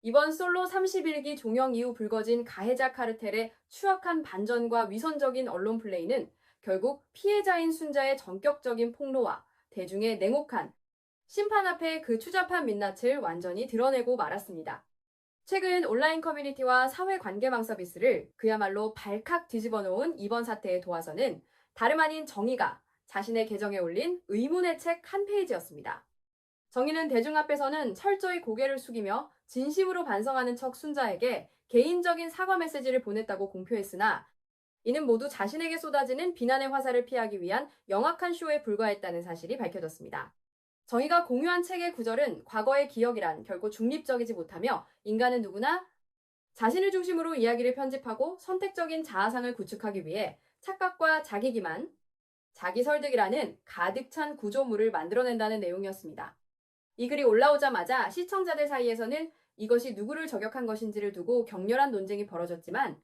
이번 솔로 31기 종영 이후 불거진 가해자 카르텔의 추악한 반전과 위선적인 언론 플레이는 결국 피해자인 순자의 전격적인 폭로와 대중의 냉혹한 심판 앞에 그 추잡한 민낯을 완전히 드러내고 말았습니다. 최근 온라인 커뮤니티와 사회관계망 서비스를 그야말로 발칵 뒤집어 놓은 이번 사태의 도화선은 다름 아닌 정의가 자신의 계정에 올린 의문의 책 한 페이지였습니다. 정의는 대중 앞에서는 철저히 고개를 숙이며 진심으로 반성하는 척 순자에게 개인적인 사과 메시지를 보냈다고 공표했으나 이는 모두 자신에게 쏟아지는 비난의 화살을 피하기 위한 영악한 쇼에 불과했다는 사실이 밝혀졌습니다. 정의가 공유한 책의 구절은 과거의 기억이란 결코 중립적이지 못하며 인간은 누구나 자신을 중심으로 이야기를 편집하고 선택적인 자아상을 구축하기 위해 착각과 자기기만, 자기설득이라는 가득 찬 구조물을 만들어낸다는 내용이었습니다. 이 글이 올라오자마자 시청자들 사이에서는 이것이 누구를 저격한 것인지를 두고 격렬한 논쟁이 벌어졌지만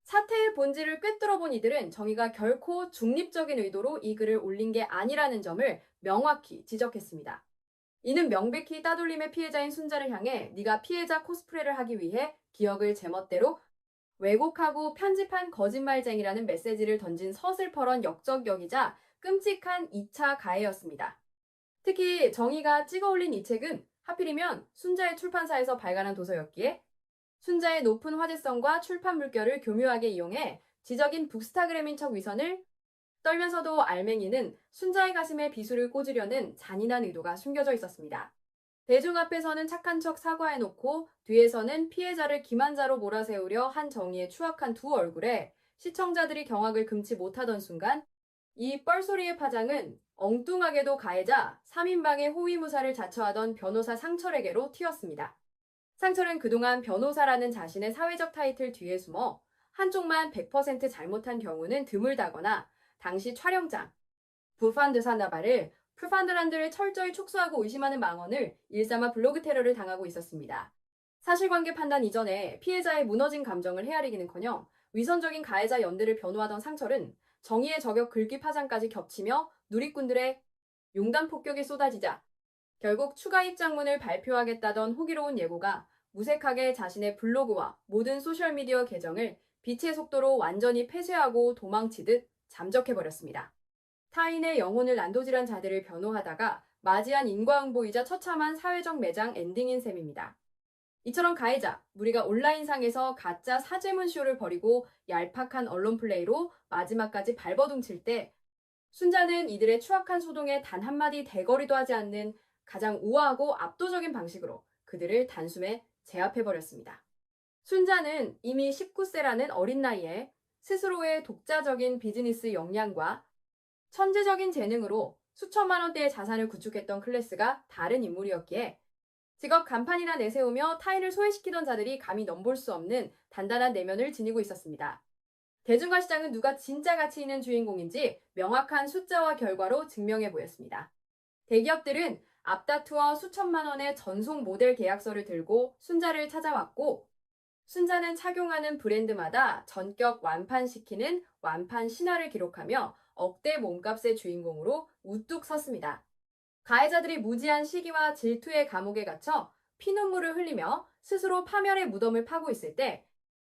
사태의 본질을 꿰뚫어본 이들은 정의가 결코 중립적인 의도로 이 글을 올린 게 아니라는 점을 명확히 지적했습니다. 이는 명백히 따돌림의 피해자인 순자를 향해 네가 피해자 코스프레를 하기 위해 기억을 제멋대로 왜곡하고 편집한 거짓말쟁이라는 메시지를 던진 서슬퍼런 역적격이자 끔찍한 2차 가해였습니다. 특히 정의가 찍어 올린 이 책은 하필이면 순자의 출판사에서 발간한 도서였기에 순자의 높은 화제성과 출판 물결을 교묘하게 이용해 지적인 북스타그램인 척 위선을 떨면서도 알맹이는 순자의 가슴에 비수를 꽂으려는 잔인한 의도가 숨겨져 있었습니다. 대중 앞에서는 착한 척 사과해놓고 뒤에서는 피해자를 기만자로 몰아세우려 한 정의의 추악한 두 얼굴에 시청자들이 경악을 금치 못하던 순간 이 뻘소리의 파장은 엉뚱하게도 가해자 3인방의 호위무사를 자처하던 변호사 상철에게로 튀었습니다. 상철은 그동안 변호사라는 자신의 사회적 타이틀 뒤에 숨어 한쪽만 100% 잘못한 경우는 드물다거나 당시 촬영장, 부판드산나바를 풀판드란드를 철저히 촉수하고 의심하는 망언을 일삼아 블로그 테러를 당하고 있었습니다. 사실관계 판단 이전에 피해자의 무너진 감정을 헤아리기는커녕 위선적인 가해자 연대를 변호하던 상철은 정의의 저격 글귀 파장까지 겹치며 누리꾼들의 용단 폭격이 쏟아지자 결국 추가 입장문을 발표하겠다던 호기로운 예고가 무색하게 자신의 블로그와 모든 소셜미디어 계정을 빛의 속도로 완전히 폐쇄하고 도망치듯 잠적해버렸습니다. 타인의 영혼을 난도질한 자들을 변호하다가 맞이한 인과응보이자 처참한 사회적 매장 엔딩인 셈입니다. 이처럼 가해자, 무리가 온라인상에서 가짜 사죄문 쇼를 벌이고 얄팍한 언론 플레이로 마지막까지 발버둥 칠 때 순자는 이들의 추악한 소동에 단 한마디 대거리도 하지 않는 가장 우아하고 압도적인 방식으로 그들을 단숨에 제압해버렸습니다. 순자는 이미 19세라는 어린 나이에 스스로의 독자적인 비즈니스 역량과 천재적인 재능으로 수천만 원대의 자산을 구축했던 클래스가 다른 인물이었기에 직업 간판이나 내세우며 타인을 소외시키던 자들이 감히 넘볼 수 없는 단단한 내면을 지니고 있었습니다. 대중과 시장은 누가 진짜 가치 있는 주인공인지 명확한 숫자와 결과로 증명해 보였습니다. 대기업들은 앞다투어 수천만 원의 전속 모델 계약서를 들고 순자를 찾아왔고 순자는 착용하는 브랜드마다 전격 완판시키는 완판 신화를 기록하며 억대 몸값의 주인공으로 우뚝 섰습니다. 가해자들이 무지한 시기와 질투의 감옥에 갇혀 피눈물을 흘리며 스스로 파멸의 무덤을 파고 있을 때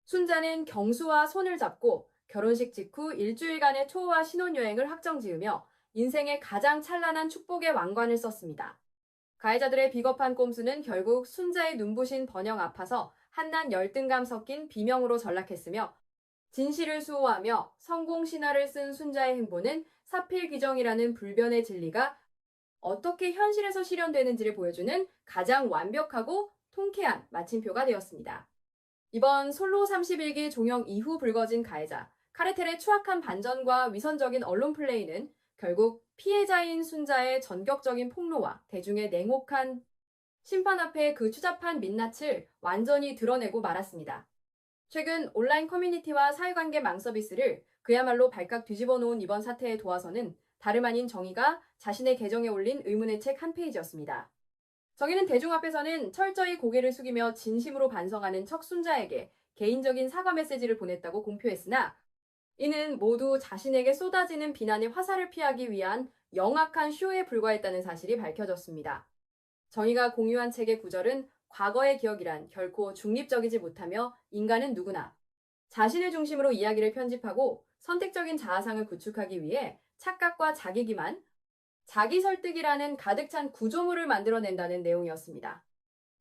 순자는 경수와 손을 잡고 결혼식 직후 일주일간의 초호화 신혼여행을 확정지으며 인생의 가장 찬란한 축복의 왕관을 썼습니다. 가해자들의 비겁한 꼼수는 결국 순자의 눈부신 번영 앞아서 한낱 열등감 섞인 비명으로 전락했으며 진실을 수호하며 성공 신화를 쓴 순자의 행보는 사필귀정이라는 불변의 진리가 어떻게 현실에서 실현되는지를 보여주는 가장 완벽하고 통쾌한 마침표가 되었습니다. 이번 솔로 31기 종영 이후 불거진 가해자, 카르텔의 추악한 반전과 위선적인 언론 플레이는 결국 피해자인 순자의 전격적인 폭로와 대중의 냉혹한 심판 앞에 그 추잡한 민낯을 완전히 드러내고 말았습니다. 최근 온라인 커뮤니티와 사회관계 망 서비스를 그야말로 발칵 뒤집어 놓은 이번 사태의 도화선은 다름 아닌 정의가 자신의 계정에 올린 의문의 책 한 페이지였습니다. 정의는 대중 앞에서는 철저히 고개를 숙이며 진심으로 반성하는 척 순자에게 개인적인 사과 메시지를 보냈다고 공표했으나 이는 모두 자신에게 쏟아지는 비난의 화살을 피하기 위한 영악한 쇼에 불과했다는 사실이 밝혀졌습니다. 정의가 공유한 책의 구절은 과거의 기억이란 결코 중립적이지 못하며 인간은 누구나 자신을 중심으로 이야기를 편집하고 선택적인 자아상을 구축하기 위해 착각과 자기기만, 자기 설득이라는 가득 찬 구조물을 만들어낸다는 내용이었습니다.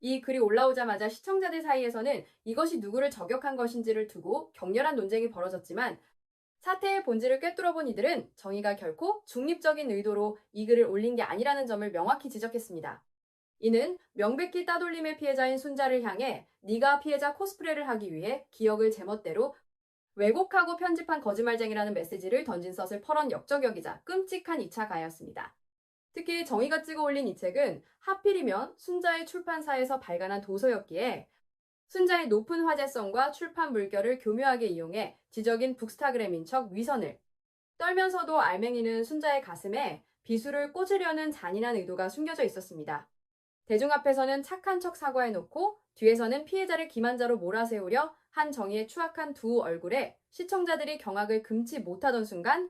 이 글이 올라오자마자 시청자들 사이에서는 이것이 누구를 저격한 것인지를 두고 격렬한 논쟁이 벌어졌지만 사태의 본질을 꿰뚫어본 이들은 정의가 결코 중립적인 의도로 이 글을 올린 게 아니라는 점을 명확히 지적했습니다. 이는 명백히 따돌림의 피해자인 순자를 향해 네가 피해자 코스프레를 하기 위해 기억을 제멋대로 왜곡하고 편집한 거짓말쟁이라는 메시지를 던진 썰을 펄은 역저격이자 끔찍한 2차 가해였습니다. 특히 정의가 찍어 올린 이 책은 하필이면 순자의 출판사에서 발간한 도서였기에 순자의 높은 화제성과 출판 물결을 교묘하게 이용해 지적인 북스타그램인 척 위선을 떨면서도 알맹이는 순자의 가슴에 비수를 꽂으려는 잔인한 의도가 숨겨져 있었습니다. 대중 앞에서는 착한 척 사과해놓고 뒤에서는 피해자를 기만자로 몰아세우려 한 정의의 추악한 두 얼굴에 시청자들이 경악을 금치 못하던 순간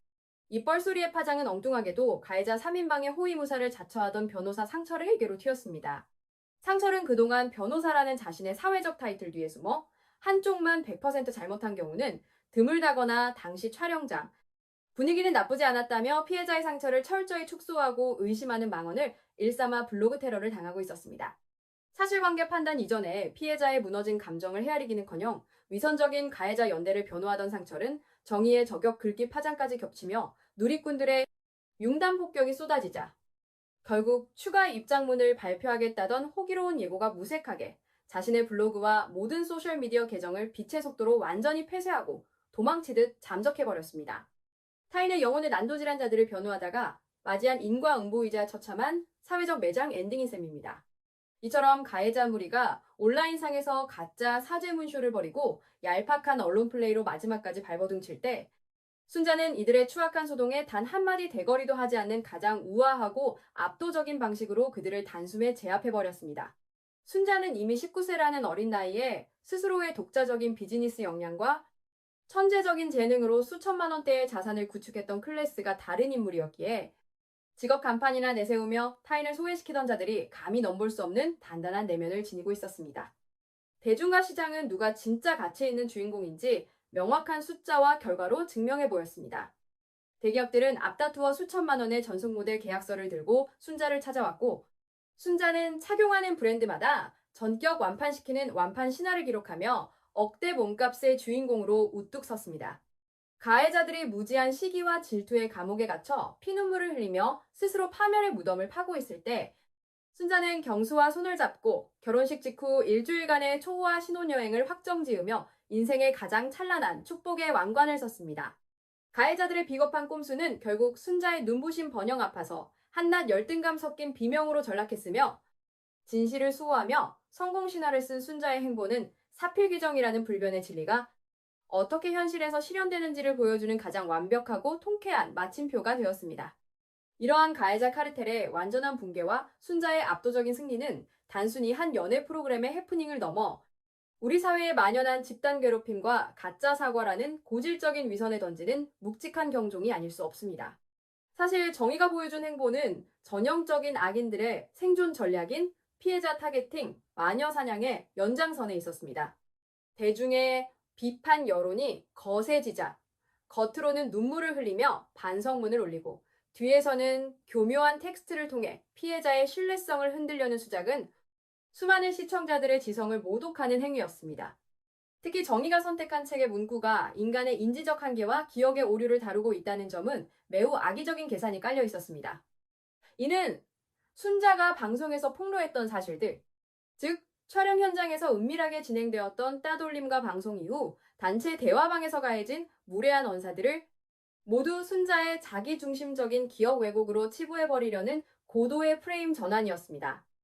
이 뻘소리의 파장은 엉뚱하게도 가해자 3인방의 호위무사를 자처하던 변호사 상철에게로 튀었습니다. 상철은 그동안 변호사라는 자신의 사회적 타이틀 뒤에 숨어 한쪽만 100% 잘못한 경우는 드물다거나 당시 촬영장, 분위기는 나쁘지 않았다며 피해자의 상처를 철저히 축소하고 의심하는 망언을 일삼아 블로그 테러를 당하고 있었습니다. 사실관계 판단 이전에 피해자의 무너진 감정을 헤아리기는커녕 위선적인 가해자 연대를 변호하던 상철은 정의의 저격 글귀 파장까지 겹치며 누리꾼들의 융단 폭격이 쏟아지자 결국 추가 입장문을 발표하겠다던 호기로운 예고가 무색하게 자신의 블로그와 모든 소셜미디어 계정을 빛의 속도로 완전히 폐쇄하고 도망치듯 잠적해버렸습니다. 타인의 영혼을 난도질한 자들을 변호하다가 맞이한 인과응보이자 처참한 사회적 매장 엔딩인 셈입니다. 이처럼 가해자 무리가 온라인상에서 가짜 사죄문쇼를 벌이고 얄팍한 언론 플레이로 마지막까지 발버둥칠 때 순자는 이들의 추악한 소동에 단 한마디 대거리도 하지 않는 가장 우아하고 압도적인 방식으로 그들을 단숨에 제압해버렸습니다. 순자는 이미 19세라는 어린 나이에 스스로의 독자적인 비즈니스 역량과 천재적인 재능으로 수천만 원대의 자산을 구축했던 클래스가 다른 인물이었기에 직업 간판이나 내세우며 타인을 소외시키던 자들이 감히 넘볼 수 없는 단단한 내면을 지니고 있었습니다. 대중과 시장은 누가 진짜 가치 있는 주인공인지 명확한 숫자와 결과로 증명해 보였습니다. 대기업들은 앞다투어 수천만 원의 전속 모델 계약서를 들고 순자를 찾아왔고 순자는 착용하는 브랜드마다 전격 완판시키는 완판 신화를 기록하며 억대 몸값의 주인공으로 우뚝 섰습니다. 가해자들이 무지한 시기와 질투의 감옥에 갇혀 피눈물을 흘리며 스스로 파멸의 무덤을 파고 있을 때 순자는 경수와 손을 잡고 결혼식 직후 일주일간의 초호화 신혼여행을 확정지으며 인생의 가장 찬란한 축복의 왕관을 썼습니다. 가해자들의 비겁한 꼼수는 결국 순자의 눈부신 번영 앞에서 한낱 열등감 섞인 비명으로 전락했으며 진실을 수호하며 성공신화를 쓴 순자의 행보는 사필귀정이라는 불변의 진리가 어떻게 현실에서 실현되는지를 보여주는 가장 완벽하고 통쾌한 마침표가 되었습니다. 이러한 가해자 카르텔의 완전한 붕괴와 순자의 압도적인 승리는 단순히 한 연애 프로그램의 해프닝을 넘어 우리 사회에 만연한 집단 괴롭힘과 가짜 사과라는 고질적인 위선에 던지는 묵직한 경종이 아닐 수 없습니다. 사실 정의가 보여준 행보는 전형적인 악인들의 생존 전략인 피해자 타겟팅, 마녀 사냥의 연장선에 있었습니다. 대중의 비판 여론이 거세지자 겉으로는 눈물을 흘리며 반성문을 올리고 뒤에서는 교묘한 텍스트를 통해 피해자의 신뢰성을 흔들려는 수작은 수많은 시청자들의 지성을 모독하는 행위였습니다. 특히 정의가 선택한 책의 문구가 인간의 인지적 한계와 기억의 오류를 다루고 있다는 점은 매우 악의적인 계산이 깔려 있었습니다. 이는 순자가 방송에서 폭로했던 사실들, 즉 촬영 현장에서 은밀하게 진행되었던 따돌림과 방송 이후 단체 대화방에서 가해진 무례한 언사들을 모두 순자의 자기중심적인 기억 왜곡으로 치부해버리려는 고도의 프레임 전환이었습니다.